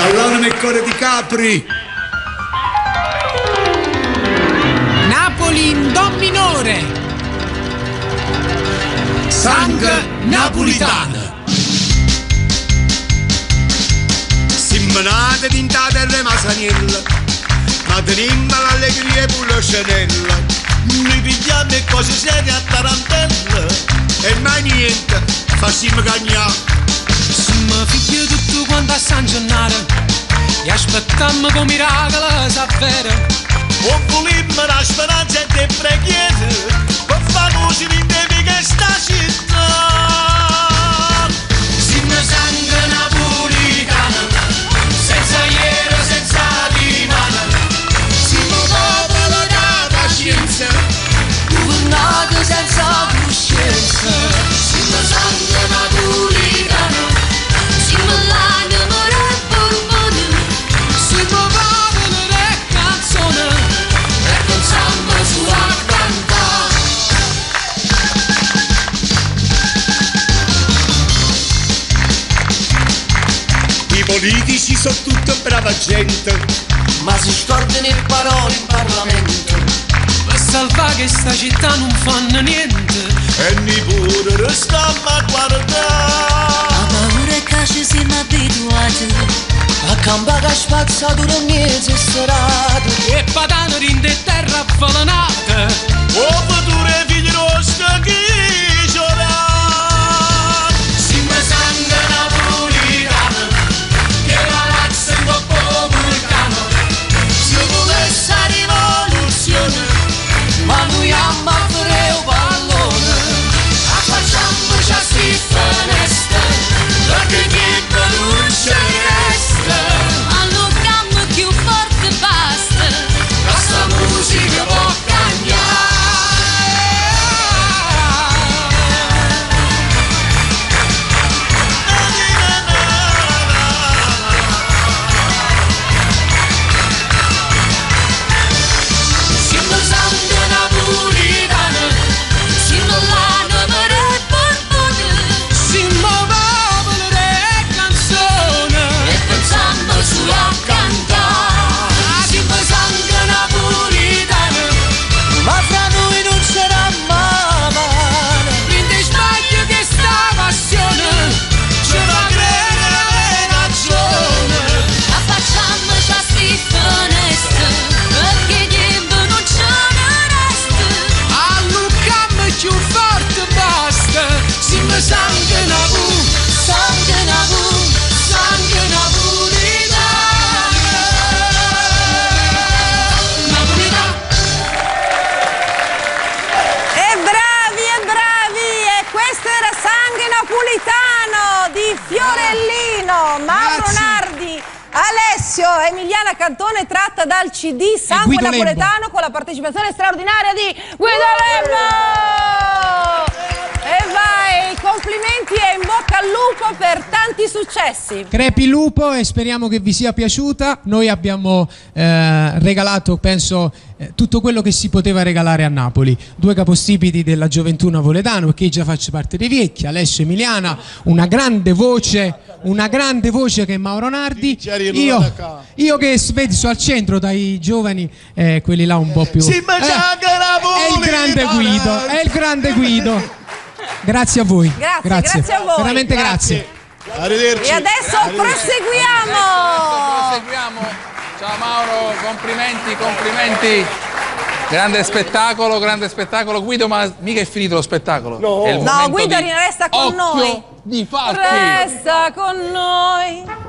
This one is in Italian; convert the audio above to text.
All'anima e cuore di Capri. Napoli in do minore. Sang napolitana. Simmenate tintate e masaniella, ma tenim l'allegria pure scenella. Noi pigliamo e cose serie a tarantella E mai niente, facciamo cagnare. Siamo figli tutto quanto a San Gennaro e aspettiamo come miracolo s'avvera. o volimmo la speranza e le preghiere per famosi l'indevi che sta città. Siamo sangue napolitano, senza iero, senza rimane. Siamo popolo da pazienza, governato senza coscienza. Siamo sangue napolitano, siamo l'anima del Borbone. Siamo popolo da canzone e pensiamo sulla cantare. I politici sono tutta brava gente, Ma si storcono le parole in Parlamento Per salvare che sta città non fanno niente. e noi pure restiamo a guardare. La paura è che ci siamo abituati A campare a spazzatura mezzo e serate. E patano rinde terra avvelenata. O futuro è figlio nostro che c'ora. Siamo sangue napolitano, che la razza è un po' vulcano. Se volesse la rivoluzione, ma noi amiamo a fare un pallone. Affacciamoci a sti finestre, perché niente non ci resta. Allunghiamo più forte basta. Questa musica può cambiare. Siamo sangue napolitano, Siamo l'anima del Borbone siamo popolo di canzone. e pensiamo solo a cantare. Siamo sangue napolitano, Ma fra noi non sarà male. rinde sbaglio che sta passione ci fa credere ragione. Affacciamoci a sti finestre, perché niente non ce ne resta. Allucammo più forte basta. Siamo sangue napolitano, Sangue napolitano, sangue napolitano, napolitano. E bravi, e questo era Sangue Napolitano di Fiorellino, Mauro Grazie. Nardi, Alessio, Emiliana Cantone, tratta dal CD Sangue Guido Lembo. Napoletano con la partecipazione straordinaria di Guido Lembo. E vai, complimenti e in bocca al lupo per tanti successi. Crepi lupo e speriamo che vi sia piaciuta. Noi abbiamo regalato, penso, tutto quello che si poteva regalare a Napoli. 2 capostipiti della gioventù napoletano, perché già faccio parte dei vecchi, Alessio e Emiliana, una grande voce che è Mauro Nardi. Io che spezzo al centro dai giovani, quelli là un po' più. Si mangia anche È il grande Guido. Grazie a voi. Grazie a voi. Veramente grazie. Arrivederci. E adesso proseguiamo. Ciao Mauro, complimenti. Grande spettacolo. Guido, ma mica è finito lo spettacolo. No. È il No, momento Guido di resta con Occhio noi. di Falchi. Resta con noi.